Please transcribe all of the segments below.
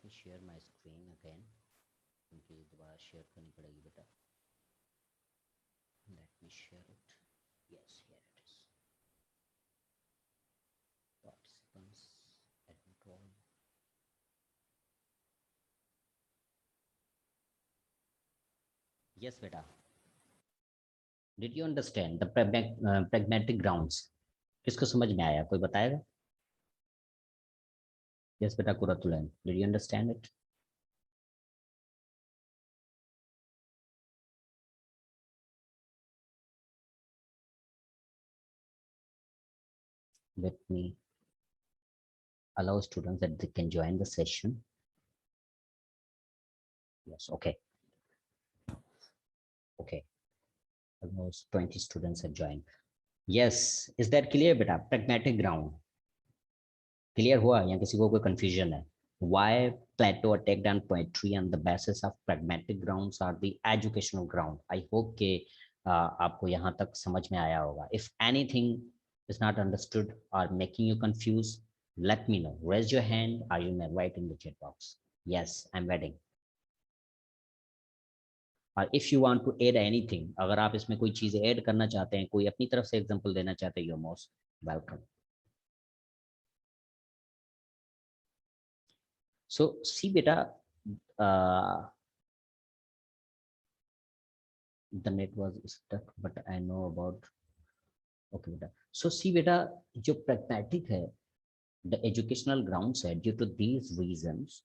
me share my screen again क्योंकि दोबारा share करनी पड़ेगी बेटा. Let me share it. Yes, here it is. Participants, admit all. Yes, beta. Did you understand the pragmatic grounds? किसको समझ में आया? कोई बताएगा? Yes, beta. Kuratulan. Did you understand it? Let me allow students that they can join the session. Yes, okay. Okay. Almost 20 students have joined. Yes, is that clear, beta? Pragmatic ground. Clear हुआ या किसी को कोई confusion है? Why Plato attacked on poetry on the basis of pragmatic grounds are the educational ground. I hope कि आपको यहाँ तक समझ में आया होगा. If anything is not understood or making you confused, let me know. Raise your hand or you may write in the chat box. Yes, I'm waiting. और if you want to add anything, अगर आप इसमें कोई चीजें add करना चाहते हैं, कोई अपनी तरफ से एग्जांपल देना चाहते हैं, you're most welcome. So see beta, the net was stuck, but I know about. Okay beta. So see beta, जो pragmatic है, the educational grounds है, due to these reasons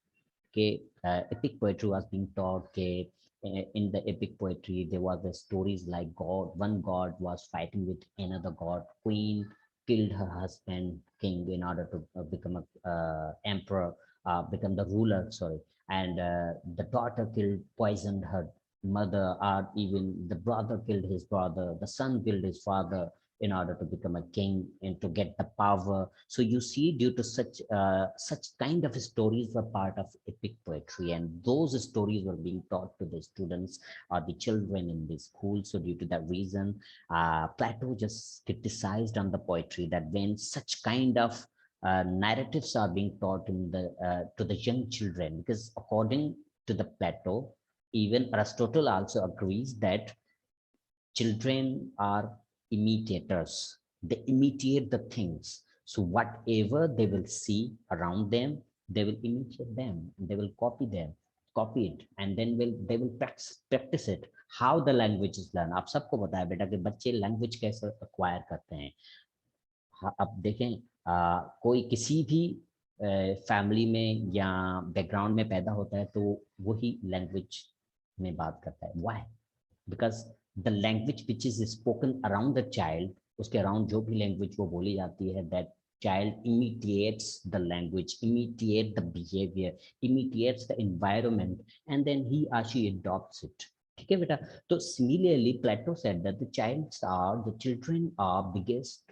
के epic poetry was being taught के in the epic poetry there was the stories like one god was fighting with another god, queen killed her husband king in order to become a emperor, become the ruler, sorry, and the daughter poisoned her mother, or even the brother killed his brother, the son killed his father in order to become a king and to get the power. So you see, due to such kind of stories were part of epic poetry, and those stories were being taught to the students or the children in the school. So due to that reason, Plato just criticized on the poetry that when such kind of narratives are being taught in the to the young children, because according to the Plato, even Aristotle also agrees that children are imitators. They imitate the things. So whatever they will see around them, they will imitate them. They will copy it, and then they will practice it. How the language is learned. आप सबको पता है बेटा कि बच्चे language कैसे acquire करते हैं. अब देखें कोई किसी भी फैमिली में या बैकग्राउंड में पैदा होता है तो वही लैंग्वेज में बात करता है. Why? Because the language which is spoken around the child, उसके around जो भी language वो बोली जाती है, that child imitates the language, imitate the behavior, imitates the environment, and then he or she adopts it. ठीक है बेटा. तो similarly Plato said that the children are biggest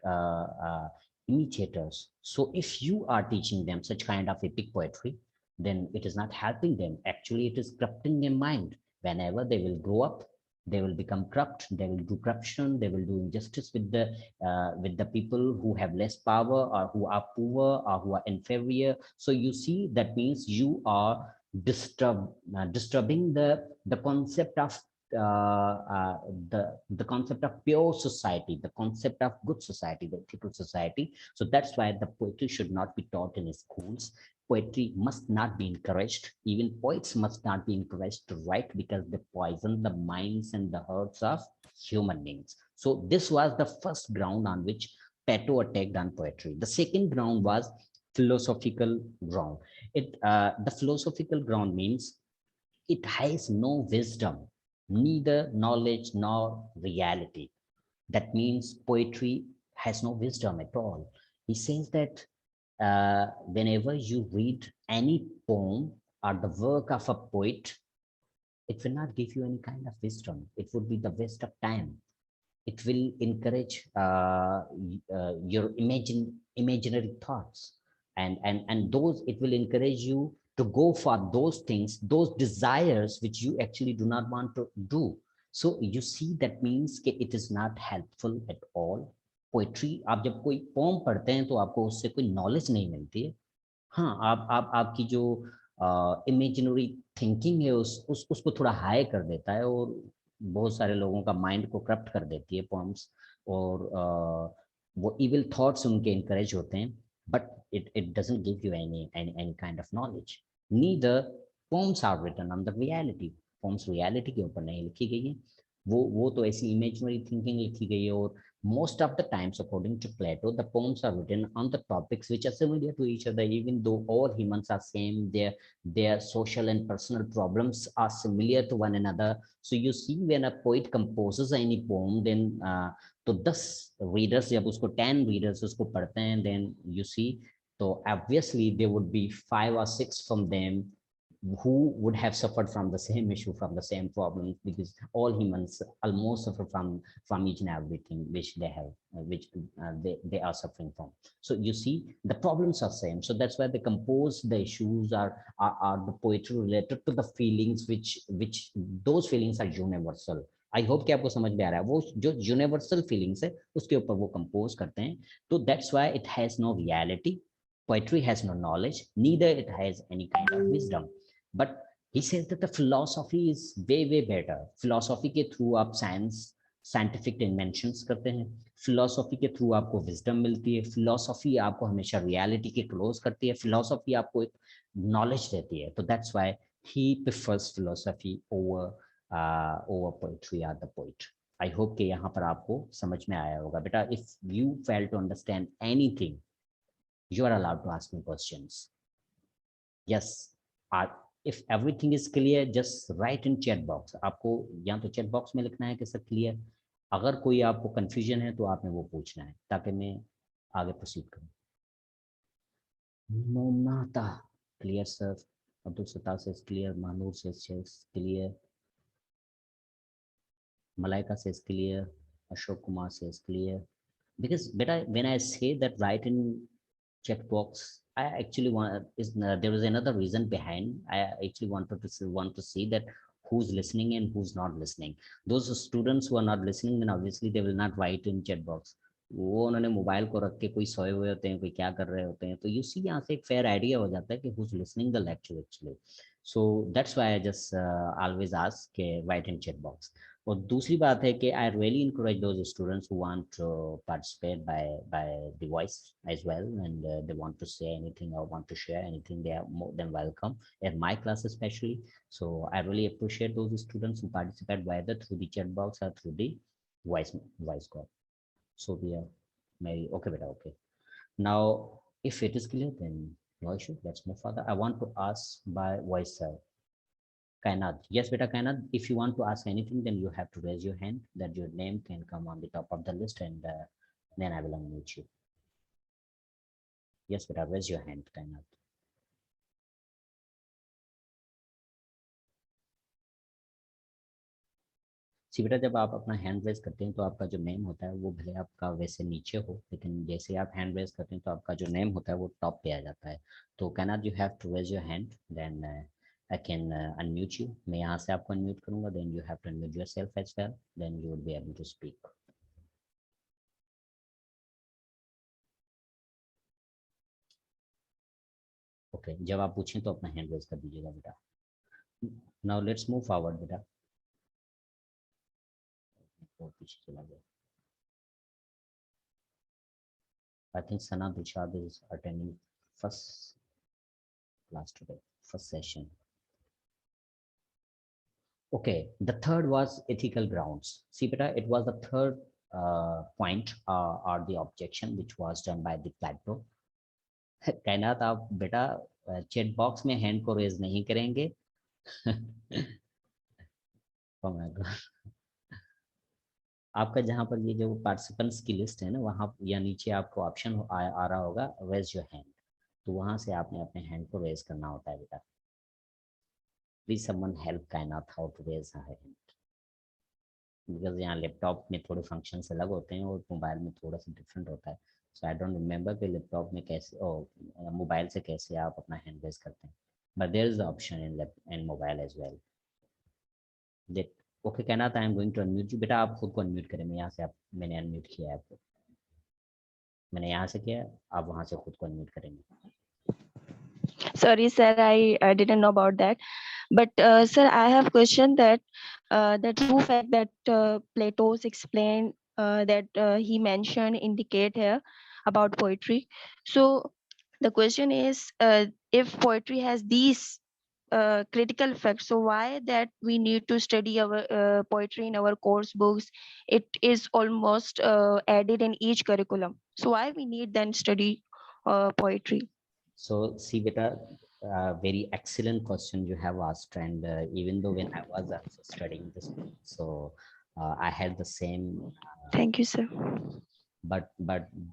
imitators. So if you are teaching them such kind of epic poetry, then it is not helping them. Actually, it is corrupting their mind. Whenever they will grow up, they will become corrupt, they will do corruption, they will do injustice with the people who have less power or who are poor or who are inferior. So you see, that means you are disturbing the concept of the concept of pure society, the concept of good society, the ethical society. So that's why the poetry should not be taught in schools. Poetry must not be encouraged. Even poets must not be encouraged to write because they poison the minds and the hearts of human beings. So this was the first ground on which Plato attacked on poetry. The second ground was philosophical ground. The philosophical ground means it has no wisdom, neither knowledge nor reality. That means poetry has no wisdom at all. He says that whenever you read any poem or the work of a poet, it will not give you any kind of wisdom. It would be the waste of time. It will encourage your imaginary thoughts, and those, it will encourage you to go for those things, those desires which you actually do not want to do. So you see, that means that it is not helpful at all. Poetry, आप जब कोई pome पढ़ते हैं तो आपको उससे कोई knowledge नहीं मिलती है. हाँ, आप आपकी जो इमेजिनरी थिंकिंग है उसको थोड़ा हाई कर देता है और बहुत सारे लोगों का माइंड को करप्ट कर देती है पोम्स, और वो इविल थॉट्स उनके इनकरेज होते हैं, but it doesn't give you any kind of knowledge. Neither poems are written on the reality. poems reality के ऊपर नहीं लिखी गई है, वो तो ऐसी imaginary thinking लिखी गई है, और most of the times according to Plato the poems are written on the topics which are similar to each other, even though all humans are same, their social and personal problems are similar to one another. So you see when a poet composes any poem, then तो 10 readers जब उसको 10 readers उसको पढ़ते हैं, then you see, so obviously there would be 5 or 6 from them who would have suffered from the same issue, from the same problem, because all humans almost suffer from each and everything which they have, which they are suffering from. So you see, the problems are same. So that's why they compose the issues are the poetry related to the feelings which those feelings are universal. I hope कि आपको समझ में आ रहा है, वो जो universal feelings है उसके ऊपर वो कंपोज करते हैं. तो that's why it has no reality. Poetry has no knowledge, neither it has any kind of wisdom. But he says that the philosophy is way better. Philosophy के थ्रू आप scientific inventions करते हैं, philosophy के through आपको wisdom मिलती है, philosophy आपको हमेशा रियलिटी के क्लोज करती है, फिलोसॉफी आपको एक नॉलेज देती है. तो that's why he prefers philosophy over poetry or the poet. I hope कि यहाँ पर आपको समझ में आया होगा बेटा. If you fail to understand anything, you are allowed to ask me questions. Yes, if everything is clear, just write in chat box. आपको या तो chat box में लिखना है कि सर क्लियर. अगर कोई आपको confusion है तो आपने वो पूछना है ताकि मैं आगे प्रोसीड करूँ. मोनाता क्लियर सर. अब्दुल सत्तार से क्लियर. महानूर से क्लियर. मलाइका से क्लियर. अशोक कुमार से clear. Because beta, when I say that write in checkbox, I actually there is another reason behind. I actually want to see that who's listening and who's not listening. Those students who are not listening, then obviously they will not write in chat box. वो उन्होंने mobile को रख के कोई सोए हुए होते हैं, कोई क्या कर रहे होते हैं. तो यू सी यहाँ से एक फेयर आइडिया हो जाता है कि who's listening the lecture actually. So that's why I just always ask के write in chat box. और दूसरी बात है कि I really encourage those students who want to participate by the voice as well, and they want to say anything or want to share anything, they are more than welcome at my class especially. So I really appreciate those students who participate whether through the chat box or through the voice call. So we are maybe okay beta. Okay, now if it is clear, then no issue, let's move further. I want to ask by voice Kainat. Yes, beta Kainat, if you want to ask anything, then you have to raise your hand, that your name can come on the top of the list, and then I will unmute you. Yes, beta, raise your hand, Kainat. सी बेटा, जब आप अपना hand raise करते हैं तो आपका जो name होता है वो भले आपका वैसे नीचे हो, लेकिन जैसे आप हैंड रेज करते हैं तो आपका जो नेम होता है वो टॉप पे आ जाता है. तो Kainat, you have to raise your hand, then I can unmute you. मैं यहाँ से आपको unmute करूँगा, then you have to unmute yourself as well, then you will be able to speak. Okay, जब आप पूछें तो अपना हैंड रेज कर दीजिएगा बेटा. नाउ लेट्स मूव फॉरवर्ड बेटा. और पीछे चला गया. I think Sana Dilshad is attending first class today, first session. Okay, the third was ethical grounds. See beta, it was the third point or the objection which was done by the Plato. कहना था आप बेटा chat box में hand को raise नहीं करेंगे. Oh my God. आपका जहाँ पर ये जो पार्टिसिपेंट्स की लिस्ट है ना, वहाँ या नीचे आपको ऑप्शन आ रहा होगा रेज योर हैंड. तो वहाँ से आपने अपने हैंड को रेज करना होता है बेटा. Please someone help Kainat how to raise her hand, because यहाँ लैपटॉप में थोड़े फंक्शंस अलग होते हैं और मोबाइल में थोड़ा सा डिफरेंट होता है. सो आई डोंट रिमेम्बर कि लैपटॉप में कैसे और मोबाइल से कैसे आप अपना हैंड रेज करते हैं, but there is option in mobile as well. That okay कहना था. I am going to unmute you. बेटा आप खुद को अनम्यूट करें. मैं यहाँ से आप, मैंने अनम्यूट किया है आपको, मैंने यहाँ से किया, आप वहाँ से खुद को अनम्यूट करेंगे. Sorry, sir, I didn't know about that. But sir, I have question that the true fact that Plato's explained that he mentioned indicate here about poetry. So the question is, if poetry has these critical facts, so why that we need to study our poetry in our course books? It is almost added in each curriculum. So why we need then study poetry? So see, beta, very excellent question you have asked, and even though when I was also studying this, so I had the same. Thank you, sir. But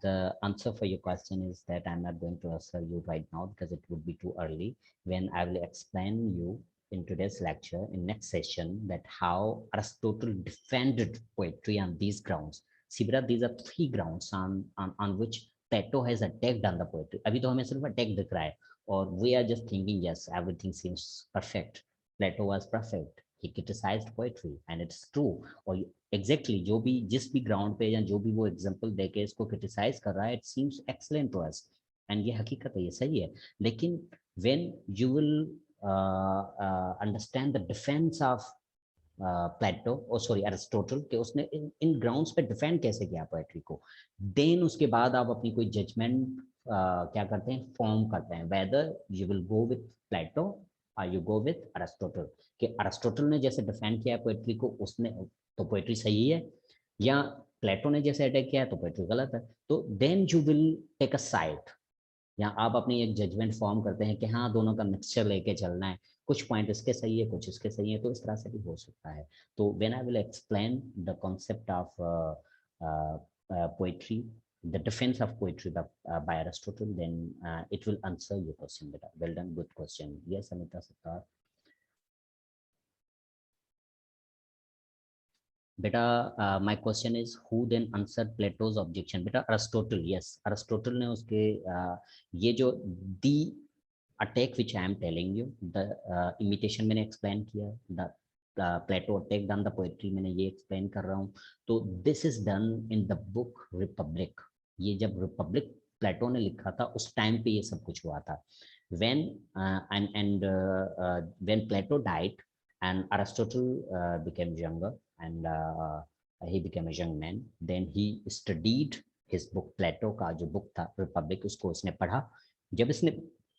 the answer for your question is that I'm not going to answer you right now because it would be too early. When I will explain you in today's lecture, in next session, that how Aristotle defended poetry on these grounds. See, beta, these are three grounds on which Plato has attacked on the poetry. अभी तो हमें सिर्फ attack दिख रहा है, और we are just thinking yes, everything seems perfect. Plato was perfect. He criticized poetry, and it's true. और exactly जो भी जिस भी ग्राउंड पे या जो भी वो एग्जांपल देके इसको क्रिटिसाइज कर रहा है, it seems excellent to us, and ये हकीकत है, ये सही है. लेकिन when you will understand the defence of Plato और सॉरी एरिस्टोटल के उसने इन ग्राउंड्स पे डिफेंड कैसे किया पोएट्री को, देन उसके बाद आप अपनी कोई जजमेंट क्या करते हैं, फॉर्म करते हैं, whether you will go with Plato or you go with Aristotle. कि एरिस्टोटल ने जैसे डिफेंड किया पोएट्री को, उसने तो पोएट्री सही है, या प्लेटो ने जैसे अटैक किया है तो पोएट्री गलत है. तो then you will take a side, या आप अपनी एक जजमेंट फॉर्म करते हैं कि हाँ दोनों का मिक्सचर लेके चलना है, कुछ पॉइंट इसके सही है कुछ इसके सही है, तो इस तरह से भी हो सकता है. तो when I will explain the concept of poetry, the defense of poetry by Aristotle, then it will answer your question better. Well done, good question. Yes, Anita Sattar. Beta, my question is who then answered Plato's objection? Beta, Aristotle. Yes, Aristotle ने उसके ये जो the attack which I am telling you, the imitation मैंने explain किया, the Plato attack on the poetry मैंने ये explain कर रहा हूँ. तो this is done in the book Republic. ये जब Republic प्लेटो ने लिखा था उस टाइम पे ये सब कुछ हुआ था. when when Plato died and Aristotle became younger, and he became a young man, then he studied his book Plato का जो बुक था रिपब्लिक, उसको उसने पढ़ा. जब इसने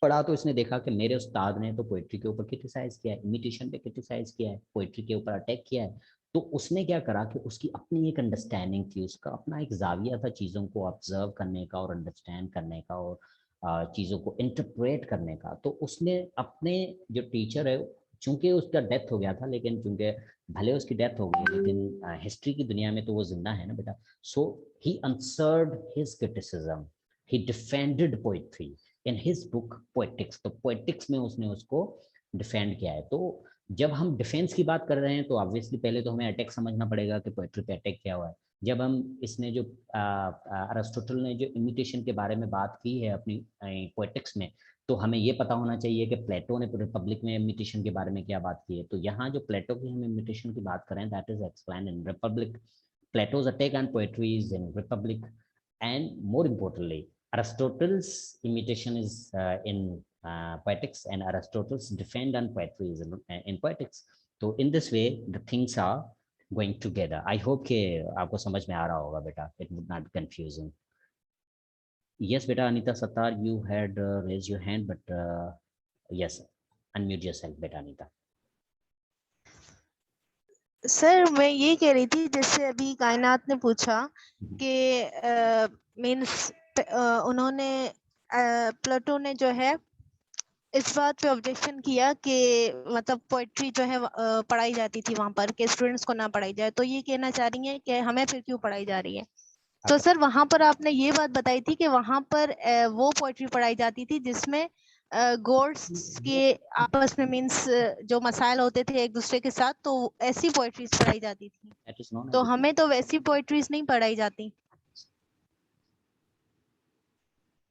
पढ़ा तो इसने देखा कि मेरे उस्ताद ने तो पोइट्री के ऊपर क्रिटिसाइज किया है, इमिटेशन पे क्रिटिसाइज किया है, पोइट्री के ऊपर अटैक किया है. तो उसने क्या करा कि उसकी अपनी एक अंडरस्टैंडिंग थी, उसका अपना एक जाविया था चीज़ों को ऑब्जर्व करने का और अंडरस्टैंड करने का और चीज़ों को इंटरप्रेट करने का. तो उसने अपने जो टीचर है, चूंकि उसका डेथ हो गया था, लेकिन चूंकि भले उसकी डेथ हो गई लेकिन हिस्ट्री की दुनिया में तो वो जिंदा है ना बेटा. So he answered his criticism, he defended poetry in his book Poetics. तो पोएटिक्स में उसने उसको डिफेंड किया है. तो जब हम डिफेंस की बात कर रहे हैं तो ऑब्वियसली पहले तो हमें अटैक समझना पड़ेगा कि पोएट्री पे अटैक क्या हुआ है. जब हम इसने जो अरिस्टोटल ने जो इमिटेशन के बारे में बात की है अपनी पोएटिक्स में, तो हमें ये पता होना चाहिए कि प्लेटो ने रिपब्लिक में इमिटेशन के बारे में क्या बात की है. तो यहाँ जो प्लेटो की हम इमिटेशन की बात करें, that is explained in Republic. Plato's attack on poetry is in Republic, and more importantly, Aristotle's imitation is in poetics, and Aristotle's defend on poetry is in poetics. So in this way, the things are going together. I hope कि आपको समझ में आ रहा होगा बेटा. It would not be confusing. Yes, beta, Anita Sattar, you had raised your hand, but yes, unmute yourself, beta Anita. Sir मैं ये कह रही थी, जैसे अभी कायनात ने पूछा कि मींस उन्होंने प्लेटो ने जो है इस बात पे ऑब्जेक्शन किया कि मतलब पोएट्री जो है पढ़ाई जाती थी वहां पर, कि स्टूडेंट्स को ना पढ़ाई जाए. तो ये कहना चाह रही हैं कि हमें फिर क्यों पढ़ाई जा रही है. तो सर वहां पर आपने ये बात बताई थी कि वहां पर वो पोएट्री पढ़ाई जाती थी जिसमें गॉड्स के आपस में मींस जो मसाइल होते थे एक दूसरे के साथ, तो ऐसी पोएट्रीज पढ़ाई जाती थी. तो हमें तो वैसी पोएट्रीज नहीं पढ़ाई जाती.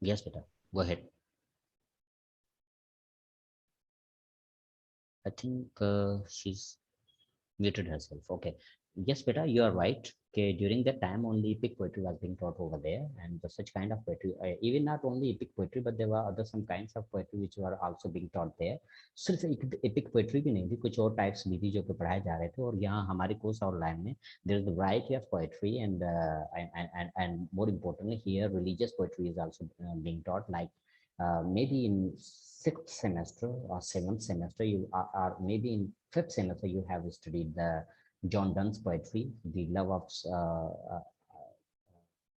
Yes, beta, go ahead. I think she's muted herself. Okay. yes, beta, you are right. Okay, during that time, only epic poetry was being taught over there, and such kind of poetry, even not only epic poetry, but there were other some kinds of poetry which were also being taught there. सिर्फ epic poetry भी नहीं थी, कुछ और types भी थी जो कि पढ़ाए जा रहे थे, और यहाँ हमारे course online में there is a variety of poetry, and more importantly here religious poetry is also being taught, like maybe in sixth semester or seventh semester you are maybe in fifth semester you have studied the John Donne's poetry, The Love of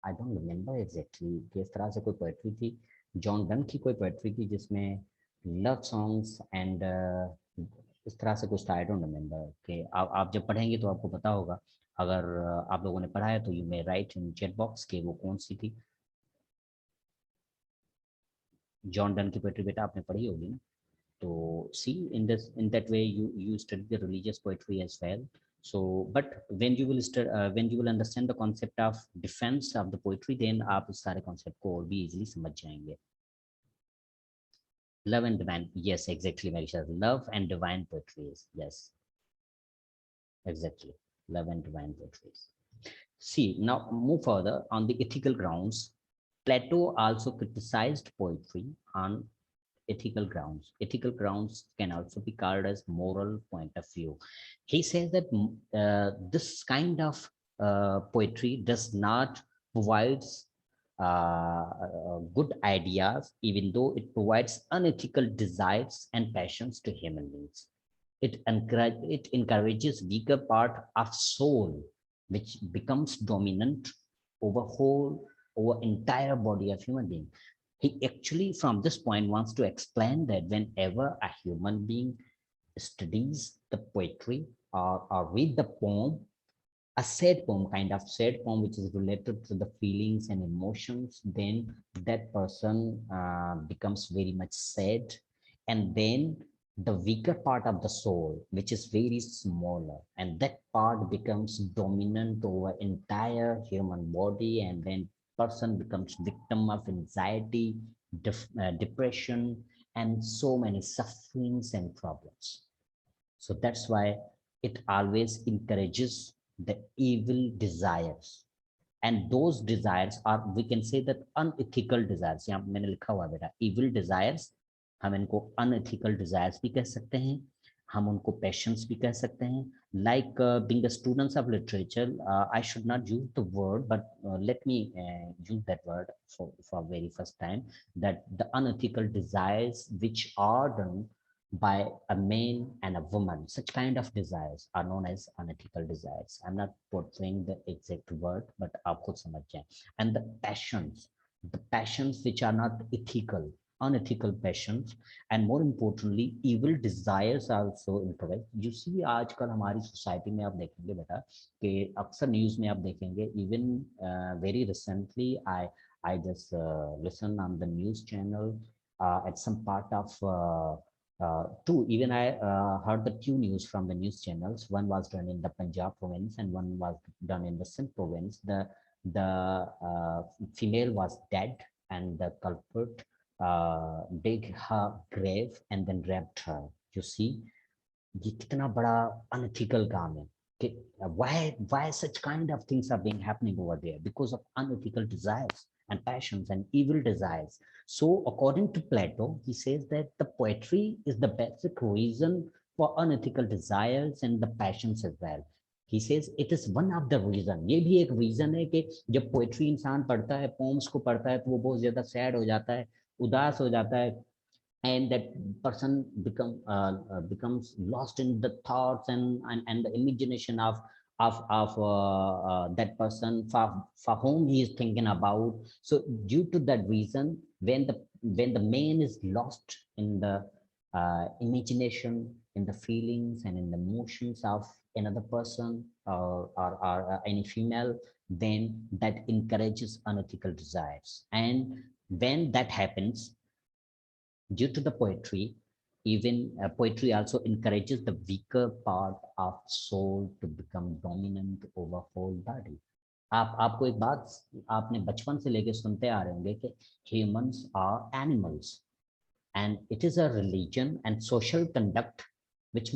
I don't remember exactly किस तरह से कोई poetry थी, John Donne की कोई poetry थी जिसमें love songs and इस तरह से कुछ था, I don't remember कि आप जब पढ़ेंगे तो आपको पता होगा, अगर आप लोगों ने पढ़ा है तो you may write in chat box कि वो कौन सी थी। जॉन डन की poetry बेटा आपने पढ़ी होगी ना, तो see in that way you study the religious poetry as well. So but when you will when you will understand the concept of defense of the poetry, then आप उस सारे concept को और भी easily समझ जाएंगे। Love and divine, yes, exactly, Marisha. Love and divine poetry, yes, exactly, love and divine poetry. See, now move further on the ethical grounds. Plato also criticized poetry on ethical grounds. Ethical grounds can also be called as moral point of view. He says that this kind of poetry does not provide good ideas, even though it provides unethical desires and passions to human beings. It encourages weaker part of soul, which becomes dominant over entire body of human being. He actually, from this point, wants to explain that whenever a human being studies the poetry or read the poem, a sad poem, kind of sad poem, which is related to the feelings and emotions, then that person becomes very much sad. And then the weaker part of the soul, which is very smaller, and that part becomes dominant over entire human body, and then person becomes victim of anxiety, depression, and so many sufferings and problems. So that's why it always encourages the evil desires, and those desires are, we can say that, unethical desires. यहाँ मैंने लिखा हुआ बेटा evil desires, हम इनको unethical desires भी कह सकते हैं, हम उनको passions भी कह सकते हैं. Like being a students of literature, I should not use the word, but let me use that word for very first time, that the unethical desires which are done by a man and a woman, such kind of desires are known as unethical desires. I'm not portraying the exact word, but aap khud samajh jaye. And the passions which are not ethical, unethical passions, and more importantly evil desires are also incorrect. You see आजकल हमारी society में आप देखेंगे बेटा कि अक्सर news में आप देखेंगे, even very recently I just listened on the news channel at some part of two, even I heard the two news from the news channels. One was done in the Punjab province and one was done in the Sindh province. The female was dead and the culprit dig her grave and then raped her. You see, ये कितना बड़ा unethical काम है कि why such kind of things are being happening over there, because of unethical desires and passions and evil desires. So according to Plato, he says that the poetry is the basic reason for unethical desires and the passions as well. He says it is one of the reason. ये भी एक reason है कि जब poetry इंसान पढ़ता है, poems को पढ़ता है, तो वो बहुत ज़्यादा sad हो जाता है, उदास हो जाता है, and that person becomes lost in the thoughts and the imagination of that person for whom he is thinking about. So due to that reason, when the man is lost in the imagination, in the feelings and in the emotions of another person or any female, then that encourages unethical desires. And when that happens, due to the poetry, even poetry also encourages the weaker part of soul to become dominant over whole body. आपको एक बात आपने बचपन से लेके सुनते आ रहे होंगे कि humans are animals, and it is a religion and social conduct which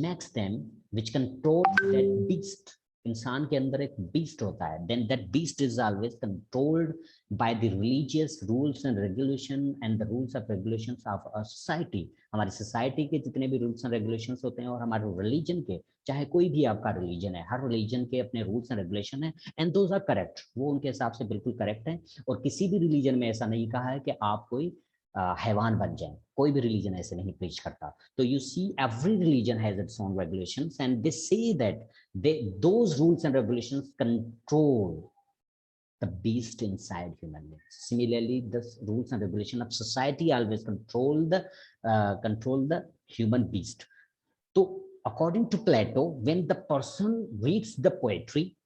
control that beast इंसान के अंदर एक बीस्ट होता है, then that beast is always controlled by the religious rules and regulation and the rules of regulations of a society. हमारी society के जितने भी रूल्स एंड रेगुलेशंस होते हैं और हमारे रिलीजन के, चाहे कोई भी आपका रिलीजन है, हर रिलीजन के अपने रूल्स एंड रेगुलेशन है, एंड दोज आर करेक्ट, वो उनके हिसाब से बिल्कुल करेक्ट है। और किसी भी रिलीजन में ऐसा नहीं कहा है कि आप कोई हैवान बन जाएं, कोई भी रिलीजन ऐसे नहीं प्रीच करता। तो you see every religion has its own regulations and they say that those rules and regulations control the beast inside human beings. Similarly, the rules and regulation of society always control the human beast. So according to Plato, when the person reads the poetry,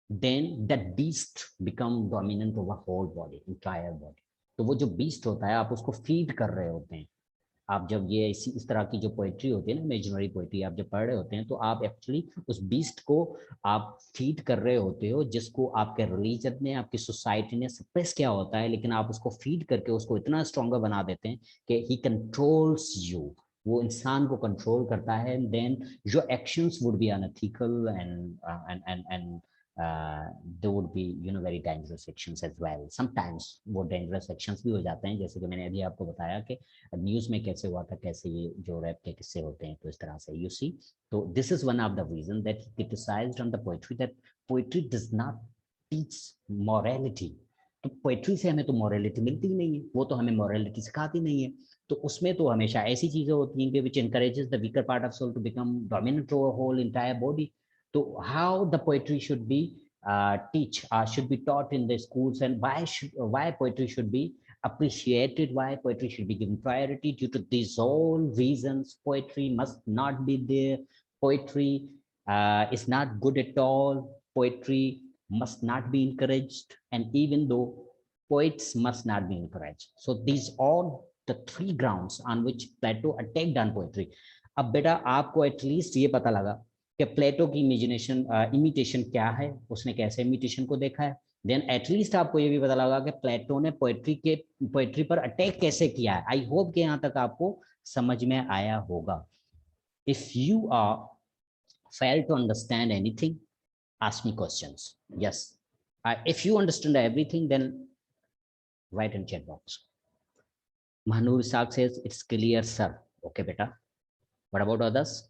then that beast become dominant over whole body, entire body. तो वो जो beast होता है, आप उसको feed कर रहे होते हैं। आप जब ये इस तरह की जो पोइट्री होती है ना, इमेजिनरी पोइट्री आप जब पढ़ रहे होते हैं, तो आप एक्चुअली उस बीस्ट को आप फीड कर रहे होते हो, जिसको आपके रिलीजन ने, आपकी सोसाइटी ने सप्रेस किया होता है, लेकिन आप उसको फीड करके उसको इतना स्ट्रॉन्गर बना देते हैं कि ही कंट्रोल्स यू, वो इंसान को कंट्रोल करता है। Then your actions would be unethical and there would be very dangerous actions as well. Sometimes वो dangerous actions भी हो जाते हैं, जैसे कि मैंने अभी आपको बताया कि न्यूज़ में कैसे हुआ था, कैसे ये जो रैप के किस्से होते हैं, तो इस तरह से you see. तो this is one of the reason that he criticized on the poetry, that poetry does not teach morality. तो पोइट्री से हमें तो मॉरलिटी मिलती ही नहीं है, वो तो हमें मॉरलिटी सिखाती नहीं है। तो उसमें तो हमेशा ऐसी चीजें होती हैं कि which encourages the weaker part of soul to become dominant over whole entire body. So how the poetry should be should be taught in the schools, and why poetry should be appreciated, why poetry should be given priority. Due to these all reasons, poetry must not be there. Poetry is not good at all. Poetry must not be encouraged, and even though poets must not be encouraged. So these are the three grounds on which Plato attacked on poetry. अब बेटा आपको at least ये पता लगा कि प्लेटो की imitation क्या है, उसने कैसे इमिटेशन को देखा है। देन एटलीस्ट आपको ये भी पता लगा कि प्लेटो ने पोएट्री पर अटैक कैसे किया है। आई होप कि यहाँ तक आपको समझ में आया होगा। If you are fail to understand anything, ask me questions. Yes, if you understand everything, then write in chat box. Mahnoor साग says it's clear sir. Okay बेटा, what about others?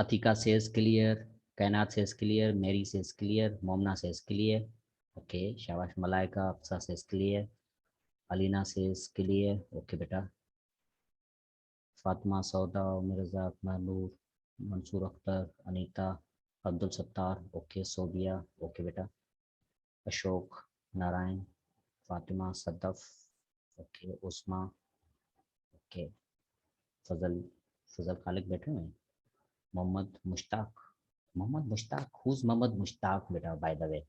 Atika says clear, Kainat says clear, Mary says clear, Momna says clear. Okay, Shabash Malaika, Afsa says clear, Alina says clear. Okay, beta. Fatma, Sauda, Mirza, Manur, Mansoor Akhtar, Anita, Abdul Sattar. Okay, Sobia. Okay, beta. Ashok, Narayan, Fatima, Sadaf. Okay, Usma. Okay, Fazal Khalik बैठे हुए हैं। Mohammad Mushtaq. Who's Mohammad Mushtaq, beta, by the way?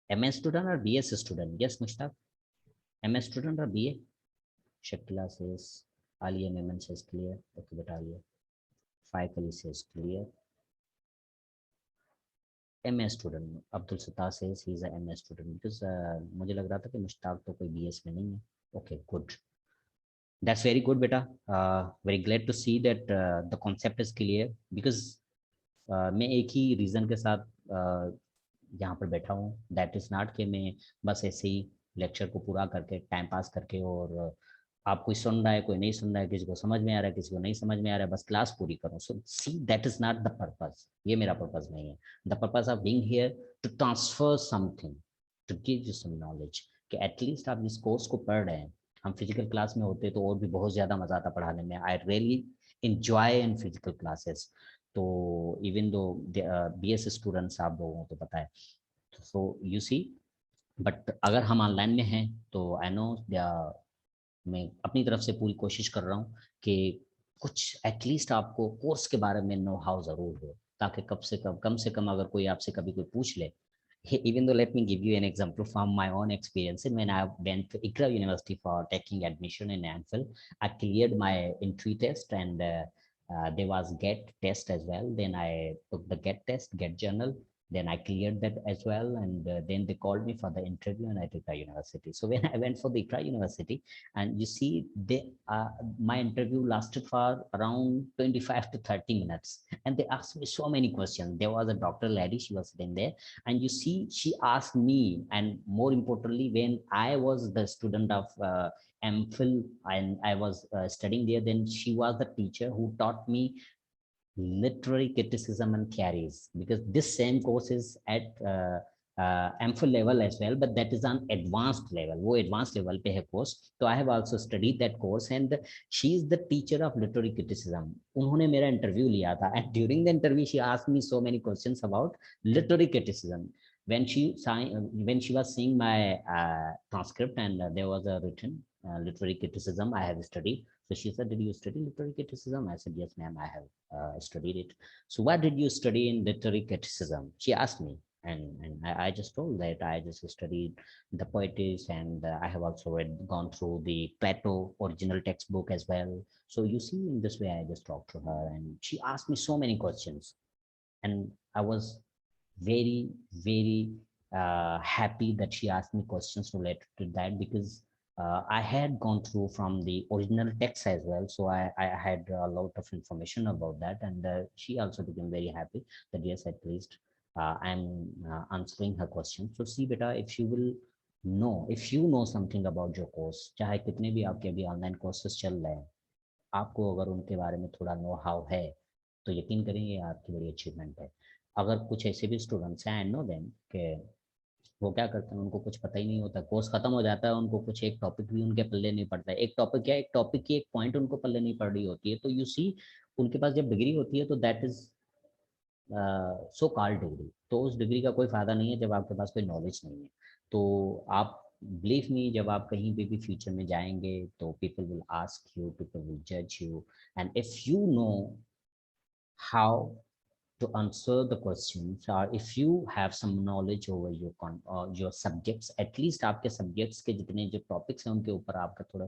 MS student or BS student? Yes, Mushtaq. MS student or BA? Shakila says, Alia Meman says clear. Okay, beta, Alia. Faikali says clear. MS student. Abdul Sattar says he's a MS student because मुझे लग रहा था कि मुश्ताक तो कोई BS में नहीं है. Okay, good. That's very good, beta. Very glad to see that the concept is clear because मैं एक ही रीज़न के साथ यहाँ पर बैठा हूँ। दैट इज़ नॉट कि मैं बस ऐसे ही लेक्चर को पूरा करके टाइम पास करके और आप कोई सुन रहा है कोई नहीं सुन रहा है, किसी को समझ में आ रहा है किसी को नहीं समझ में आ रहा है, बस क्लास पूरी करो। So see that is not the purpose, ये मेरा पर्पस नहीं है। The purpose of being here to transfer something, to give you some knowledge कि एटलीस्ट आप जिस कोर्स को पढ़ रहे हैं, हम फिजिकल क्लास में होते तो और भी बहुत ज़्यादा मज़ा आता पढ़ाने में। I really enjoy in physical classes. तो इवन दो BS स्टूडेंट्स आप लोगों को तो पता है, सो यू सी, बट अगर हम ऑनलाइन में हैं तो आई नो मैं अपनी तरफ से पूरी कोशिश कर रहा हूँ कि कुछ एटलीस्ट आपको कोर्स के बारे में नो हाउ ज़रूर हो, ताकि कम से कम अगर कोई आपसे कभी कोई पूछ ले। Even though, let me give you an example from my own experience. When I went to ICRA University for taking admission in AMPhil, I cleared my entry test and there was GET test as well. Then I took the GET test, GET journal, Then I cleared that as well, and then they called me for the interview, and I took ICRA University. So when I went for the ICRA University, and you see, my interview lasted for around 25 to 30 minutes, and they asked me so many questions. There was a Dr. lady, she was sitting there, and you see, she asked me, and more importantly, when I was the student of MPhil and I was studying there, then she was the teacher who taught me literary criticism and theories, because this same course is at MPhil level as well, but that is on advanced level. वो advanced level पे है course. So I have also studied that course, and she is the teacher of literary criticism. उन्होंने मेरा interview लिया था, and during the interview she asked me so many questions about literary criticism. When she was seeing my transcript, and there was a written literary criticism I have studied. So she said, did you study literary criticism? I said, yes, ma'am, I have studied it. So what did you study in literary criticism? She asked me, and I just told that I just studied the poetics, and I have also gone through the Plato original textbook as well. So you see, in this way, I just talked to her, and she asked me so many questions, and I was very, very happy that she asked me questions related to that, because I had gone through from the original text as well, so I had a lot of information about that, and she also became very happy that yes, at least I'm answering her question. So see, beta, if you know something about your course, चाहे कितने भी आपके अभी online courses चल रहे हैं, आपको अगर उनके बारे में थोड़ा नो हाउ है, तो यकीन करेंगे आपकी बड़ी अचीवमेंट है. अगर कुछ ऐसे भी स्टूडेंट्स हैं, आई नो देम, कि वो क्या करते हैं, उनको कुछ पता ही नहीं होता, कोर्स खत्म हो जाता है, उनको कुछ एक टॉपिक भी उनके पल्ले नहीं पड़ता है. एक टॉपिक की एक पॉइंट उनको पल्ले नहीं पड़ रही होती है. तो यू सी, उनके पास जब डिग्री होती है तो that is so called degree. तो उस डिग्री का कोई फायदा नहीं है जब आपके पास कोई नॉलेज नहीं है. तो आप बिलीव मी, जब आप कहीं पे भी फ्यूचर में जाएंगे तो people will ask you, people will जज you, and if you know how to answer the questions, or if you have some knowledge over your subjects, at least आपके subjects के जितने जो topics हैं उनके ऊपर आपका थोड़ा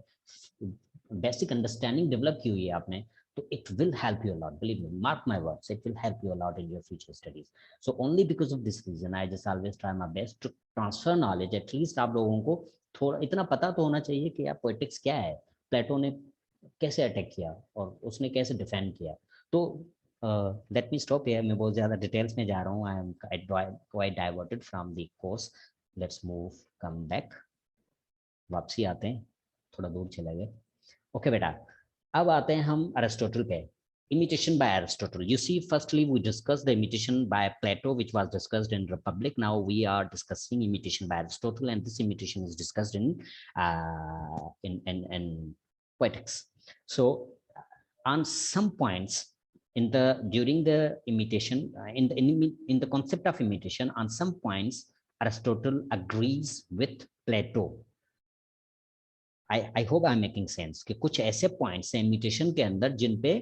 basic understanding develop की हुई है आपने, तो it will help you a lot. Believe me, mark my words, it will help you a lot in your future studies. So only because of this reason I just always try my best to transfer knowledge. At least आप लोगों को थोड़ा इतना पता तो होना चाहिए कि यार पोएटिक्स क्या है, प्लेटो ने कैसे अटैक किया और उसने कैसे डिफेंड किया. तो लेट मी स्टॉप हियर. मैं बहुत ज़्यादा डिटेल्स में जा रहा हूँ. I am quite diverted from the course. Let's move, come back, वापसी आते हैं, थोड़ा दूर चले गए. ओके बेटा, अब आते हैं हम अरिस्टोटल पे. Imitation by Aristotle. You see, firstly we discussed the imitation by Plato, which was discussed in Republic. Now we are discussing imitation by Aristotle, and this imitation is discussed in Poetics. So on some points during the imitation, in the concept of imitation, on some points Aristotle agrees with Plato. I hope I'm making sense कि कुछ ऐसे points हैं imitation के अंदर जिन पे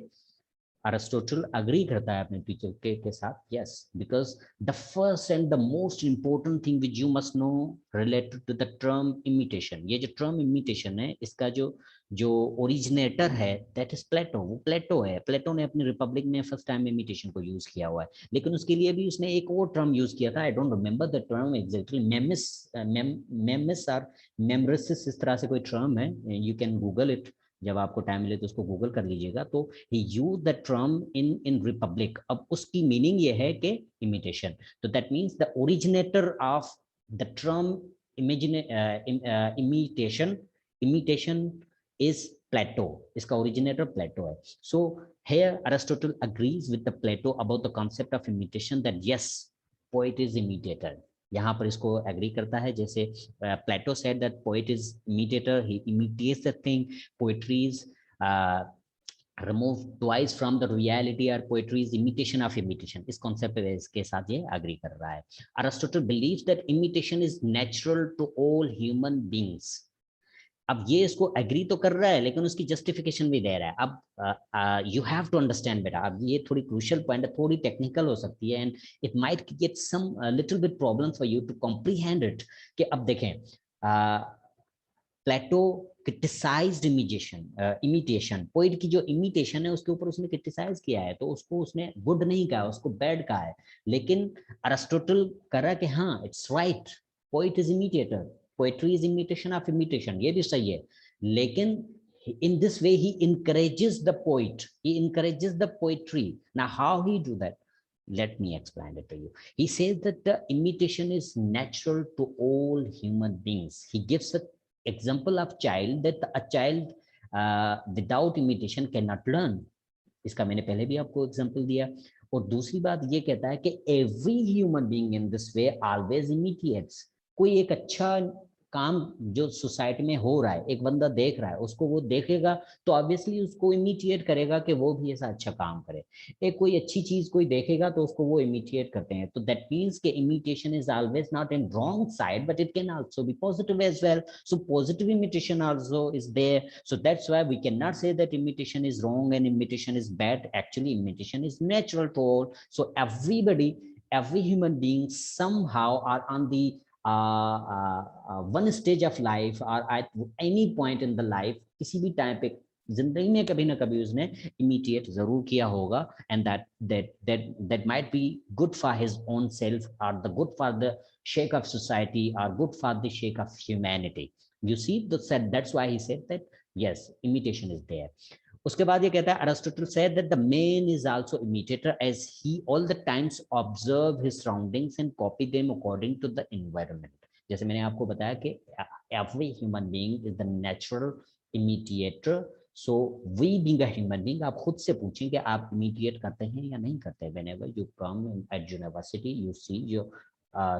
Aristotle agree करता है अपने टीचर के साथ. Yes, because the first and the most important thing which you must know related to the term imitation. ये जो टर्म इमिटेशन है, इसका जो ओरिजिनेटर है दैट इज प्लेटो. वो प्लेटो है. प्लेटो ने अपनी रिपब्लिक में फर्स्ट टाइम इमिटेशन को यूज किया हुआ है, लेकिन उसके लिए भी उसने एक और टर्म यूज किया था. I don't remember the term exactly. Mimesis और मेमरिसिस, इस तरह से कोई टर्म है. यू कैन गूगल इट, जब आपको टाइम मिले तो उसको गूगल कर लीजिएगा. तो he use the term in Republic. अब उसकी मीनिंग ये है कि इमिटेशन. तो that means the originator of the term imitation is Plato. इसका ओरिजिनेटर प्लेटो है. So here Aristotle agrees with the Plato about the concept of imitation, that yes, poet is imitated. यहाँ पर इसको agree करता है. जैसे Plato said that poet is imitator, he imitates the thing. Poetry is remove twice from the reality, और poetry is imitation of imitation. इस concept के साथ ये एग्री कर रहा है. Aristotle believes that imitation is natural to all human beings. अब ये इसको एग्री तो कर रहा है, लेकिन उसकी जस्टिफिकेशन भी दे रहा है. अब यू हैव टू अंडरस्टैंड बेटा, अब ये थोड़ी क्रूशियल पॉइंट है, थोड़ी टेक्निकल हो सकती है, and it might create some little bit problems for you to comprehend it. कि अब देखें, प्लेटो क्रिटिसाइज्ड इमिटेशन, पोइट की जो इमिटेशन है उसके ऊपर उसने क्रिटिसाइज किया है, तो उसको उसने गुड नहीं कहा, उसको बैड कहा है। लेकिन अरिस्टोटल कह रहा है कि हाँ it's right, poet is imitator, poetry is imitation of imitation, ये भी सही है। लेकिन in this way he encourages the poet, he encourages the poetry. Now how he do that, let me explain it to you. He says that the imitation is natural to all human beings. He gives an example of child, that a child without imitation cannot learn. इसका मैंने पहले भी आपको example दिया। और दूसरी बात ये कहता है कि every human being in this way always imitates. कोई एक अच्छा काम जो सोसाइटी में हो रहा है, एक बंदा देख रहा है, उसको वो देखेगा तो ऑब्वियसली उसको इमिटेट करेगा कि वो भी ऐसा अच्छा काम करे। एक कोई अच्छी चीज कोई देखेगा तो उसको वो इमिटेट करते हैं। तो दैट मीन्स के imitation is always not in wrong side, but it can also be positive as well. So positive imitation also is there. So that's why we can not say that imitation is wrong and imitation is bad. Actually imitation is natural to all. So everybody, every human being somehow are on the one stage of life or at any point in the life, किसी भी time पे जिंदगी में कभी ना कभी उसने imitate जरूर किया होगा। And that might be good for his own self or the good for the sake of society or good for the sake of humanity. You see, that's why he said that yes, imitation is there. उसके बाद ये कहता है Aristotle said that the man is also imitator as he all the times observe his surroundings and copy them according to the environment. जैसे मैंने आपको बताया कि every human being is the natural imitator. So we being a human being, आप खुद से पूछें कि आप imitate करते हैं या नहीं करते। Whenever you come at university, you see your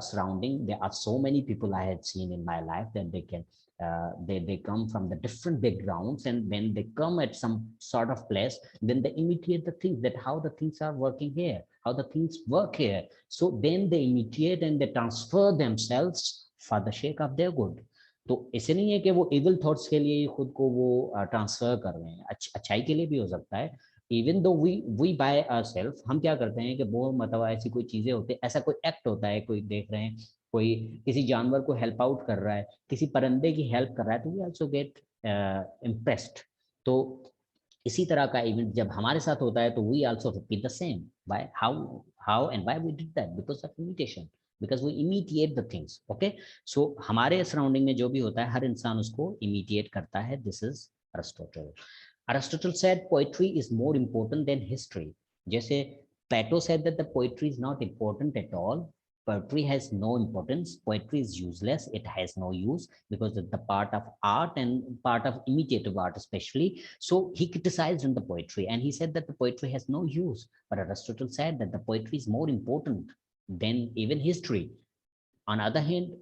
surrounding. There are so many people I had seen in my life that they can they come from the different backgrounds, and when they come at some sort of place, then they imitate the things, that how the things are working here, how the things work here. So then they imitate and they transfer themselves for the sake of their good. तो ऐसे नहीं है कि वो evil thoughts के लिए खुद को वो ट्रांसफर कर रहे हैं, अच्छाई के लिए भी हो सकता है। Even though we bye ourselves, हम क्या करते हैं कि वो मतलब ऐसी कोई चीजें होती है, ऐसा कोई एक्ट होता है, कोई देख रहे हैं कोई किसी जानवर को हेल्प आउट कर रहा है, किसी परिंदे की हेल्प कर रहा है, तो वी आल्सो गेट इम्प्रेस्ड। तो इसी तरह का इवेंट जब हमारे साथ होता है तो we also repeat the same. By how and why we did that, because of imitation, because we imitate the things. Okay, so हमारे सराउंडिंग में जो भी होता है हर इंसान उसको इमिटिएट करता है। This is Aristotle. Aristotle said poetry is more important than history. जैसे Plato said that the poetry is not important at all. Poetry has no importance. Poetry is useless. It has no use because it's the part of art and part of imitative art especially. So he criticized in the poetry and he said that the poetry has no use. But Aristotle said that the poetry is more important than even history. On the other hand,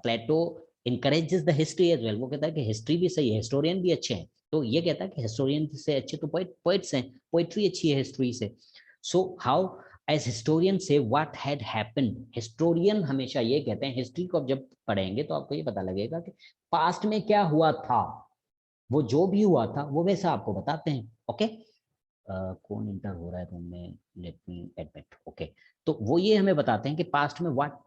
Plato encourages the history as well. वो कहता है कि history भी सही है, historian भी अच्छे हैं। तो ये कहता है कि हिस्टोरियन से अच्छे तो पोइट्स हैं, पोइट्री अच्छी है हिस्ट्री से। सो हाउ एज हिस्टोरियन से व्हाट हैड हैपेंड, हिस्टोरियन हमेशा ये कहते हैं, हिस्ट्री को जब पढ़ेंगे तो आपको ये पता लगेगा कि पास्ट में क्या हुआ था, वो जो भी हुआ था वो वैसा आपको बताते हैं। ओके, कौन इंटर हो रहा है तुमने, लेट मी एडमिट। ओके, तो वो ये हमें बताते हैं कि पास्ट में what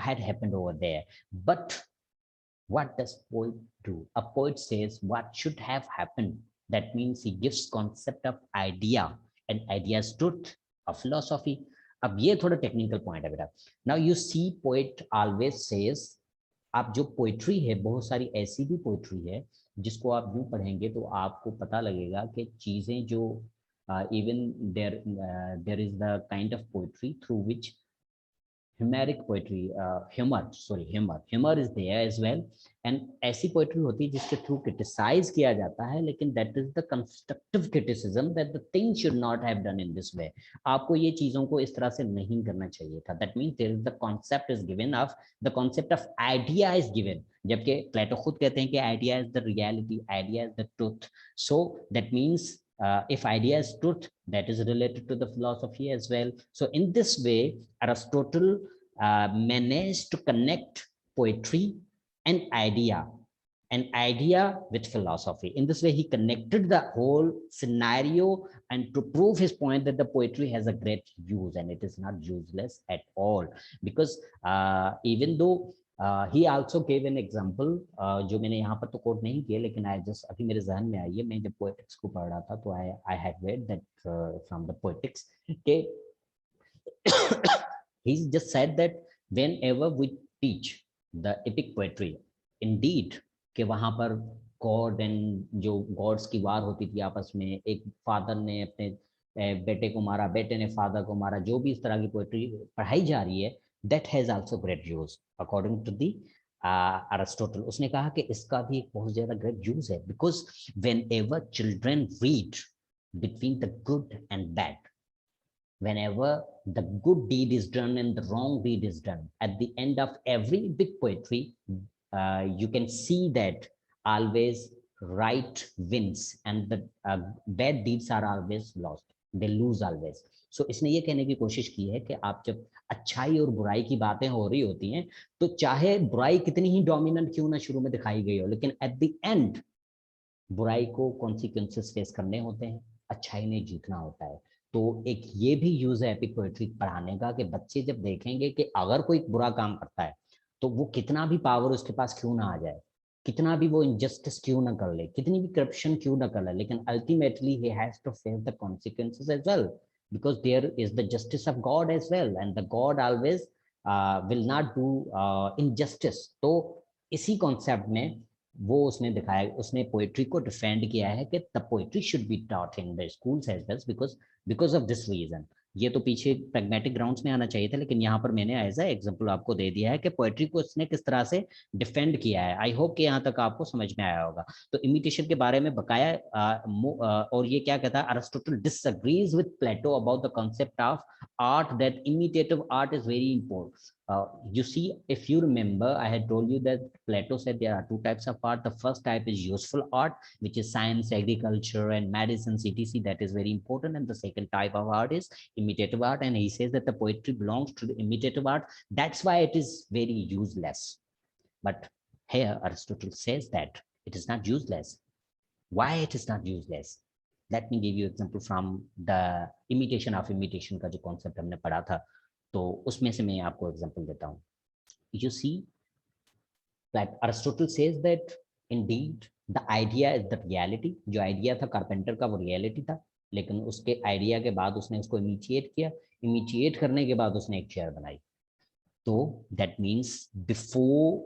had happened over there. But what does poet do? A poet says what should have happened. That means he gives concept of idea, and idea is truth, a philosophy. अब ये थोड़ा technical point है बेटा। Now you see poet always says, आप जो poetry है, बहुत सारी ऐसी भी पोइट्री है जिसको आप यूं पढ़ेंगे तो आपको पता लगेगा कि चीजें जो even there is the kind of poetry through which humoric poetry, humor is there as well, and ऐसी poetry होती है जिसके through criticize किया जाता है, लेकिन that is the constructive criticism that the thing should not have done in this way. आपको ये चीजों को इस तरह से नहीं करना चाहिए था। That means there is the concept is given of, the concept of idea is given, जबकि प्लेटो खुद कहते हैं कि idea is the reality, idea is the truth. So that means if idea is truth, that is related to the philosophy as well. So in this way, Aristotle managed to connect poetry and idea with philosophy. In this way, he connected the whole scenario and to prove his point that the poetry has a great use and it is not useless at all. Because even though he also give an example, जो मैंने यहाँ पर तो coat नहीं किया, लेकिन I just अभी मेरे जहन में आई है, मैं जब पोएटिक्स को पढ़ रहा था तो I had read that from the poetics के he just said that whenever we teach the epic poetry, indeed कि वहाँ पर गॉड एंड जो गॉड्स की वार होती थी आपस में, एक फादर ने अपने बेटे को मारा, बेटे ने फादर को मारा, जो भी इस तरह की पोएट्री पढ़ाई जा रही है, that has also great use according to the Aristotle. उसने कहा कि इसका भी एक बहुत ज्यादा great use है, because whenever children read between the good and bad, whenever the good deed is done and the wrong deed is done, at the end of every big poetry, you can see that always right wins and the bad deeds are always lost, they lose always. So इसने ये कहने की कोशिश की है कि आप जब अच्छाई और बुराई की बातें हो रही होती हैं, तो चाहे बुराई कितनी ही डोमिनेंट क्यों ना शुरू में दिखाई गई हो, लेकिन एट द एंड बुराई को कॉन्सिक्वेंसेस फेस करने होते हैं, अच्छाई ने जीतना होता है। तो एक ये भी यूज है एपिक पोएट्री पढ़ाने का कि बच्चे जब देखेंगे कि अगर कोई बुरा काम करता है, तो वो कितना भी पावर उसके पास क्यों ना आ जाए, कितना भी वो इनजस्टिस क्यों ना कर ले, कितनी भी करप्शन क्यों ना कर ले, लेकिन ultimately he has to face the consequences as well, because there is the justice of God as well, and the God always will not do injustice. तो इसी कॉन्सेप्ट में वो उसने दिखाया, उसने पोएट्री को डिफेंड किया है कि the poetry should be taught in the schools as well, because of this reason. ये तो पीछे प्रैग्मेटिक ग्राउंड्स में आना चाहिए था, लेकिन यहाँ पर मैंने एज ए एग्जांपल आपको दे दिया है कि पोएट्री को उसने किस तरह से डिफेंड किया है। आई होप कि यहाँ तक आपको समझ में आया होगा। तो इमिटेशन के बारे में बकाया और ये क्या कहता है, Aristotle disagrees with Plato about the concept of art, that imitative art is very important. You see, if you remember, I had told you that Plato said there are two types of art. The first type is useful art, which is science, agriculture, and medicine, etc. That is very important. And the second type of art is imitative art. And he says that the poetry belongs to the imitative art. That's why it is very useless. But here Aristotle says that it is not useless. Why it is not useless? Let me give you example from the imitation of imitation का जो concept हमने पढ़ा था, तो उसमें से मैं आपको example देता हूँ। You see that Aristotle says that indeed the idea is the reality. जो idea था कारपेंटर का वो reality था, लेकिन उसके idea के बाद उसने उसको imitate किया, imitate करने के बाद उसने एक chair बनाई। तो that means before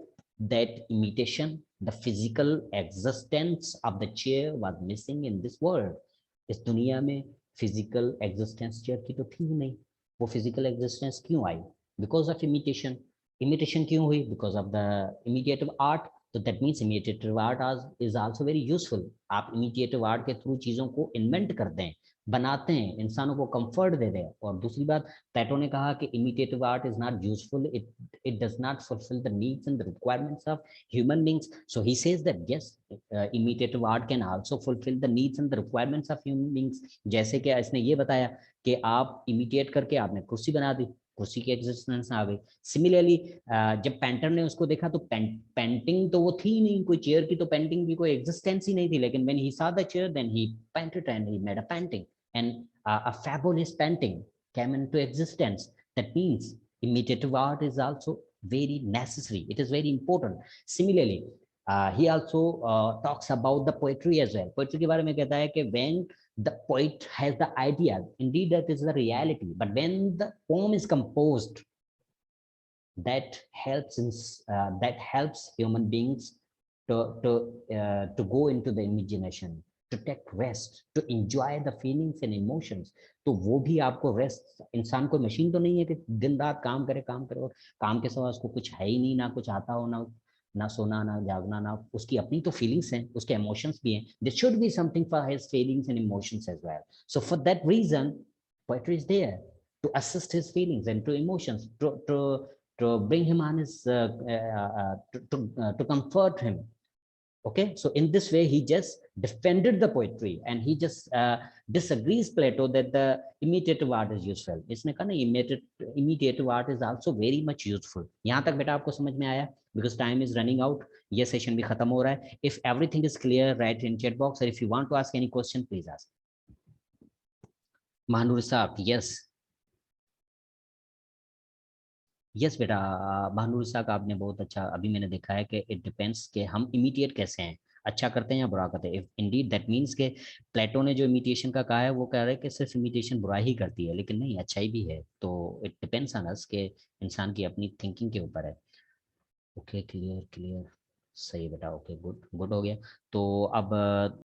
that imitation, the physical existence of the chair was missing in this world. इस दुनिया में फिजिकल एग्जिस्टेंस चेयर की तो थी ही नहीं। वो फिजिकल एग्जिस्टेंस क्यों आई? Because of imitation. इमिटेशन क्यों हुई? Because of the imitative art. तो that means imitative art is also very useful. आप इमिटेटिव आर्ट के थ्रू चीज़ों को इन्वेंट कर दें, बनाते हैं, इंसानों को कंफर्ट दे दें। और दूसरी बात, प्लेटो ने कहा कि imitative art is not useful, it does not fulfill the needs and the requirements of human beings. So he says that yes, imitative art can also fulfill the needs and the requirements of human beings. जैसे कि इसने ये बताया कि आप imitate करके आपने कुर्सी बना दी, कुर्सी की एग्जिस्टेंस आ गई। सिमिलरली जब पेंटर ने उसको देखा तो पेंटिंग तो वो थी नहीं, कोई चेयर की तो पेंटिंग की कोई एग्जिस्टेंस ही नहीं थी, लेकिन when he saw the chair then he painted and he made a painting and a fabulous painting came into existence. That means imitative art is also very necessary, it is very important. Similarly he also talks about the poetry as well. Poetry के बारे में कहता है कि when the poet has the idea, indeed that is the reality, but when the poem is composed, that helps human beings to go into the imagination, to take rest, to enjoy the feelings and emotions. तो वो भी आपको rest, इंसान कोई machine तो नहीं है कि दिन रात काम करे और काम के सिवा उसको कुछ है ही नहीं, ना कुछ आता हो, ना सोना, ना जागना, ना उसकी अपनी तो फीलिंग्स हैं, उसके इमोशंस भी हैं. There should be something for his feelings and emotions as well. So for that reason, poetry is there to assist his feelings and to emotions, to bring him on his to comfort him. Okay, so in this way he just defended the poetry and he just disagrees Plato that the imitative art is useful. इसने कहा ना imitative art is also very much useful. यहाँ तक बेटा आपको समझ में आया? Because time is running out. ये सेशन भी खत्म हो रहा है. If everything is clear, write in chat box, or if you want to ask any question, please ask. Mahanur Saab, yes. Yes बेटा, भानुर साहब आपने बहुत अच्छा, अभी मैंने देखा है कि इट डिपेंड्स कि हम इमिटिएट कैसे हैं, अच्छा करते हैं या बुरा करते हैं। इफ इंडीड दैट मीन्स के प्लेटो ने जो इमिटेशन का कहा है वो कह रहा है कि सिर्फ इमिटेशन बुरा ही करती है, लेकिन नहीं, अच्छाई भी है। तो इट डिपेंड्स ऑन अस के इंसान की अपनी थिंकिंग के ऊपर है। ओके, क्लियर क्लियर, सही बेटा, ओके, गुड गुड हो गया। तो अब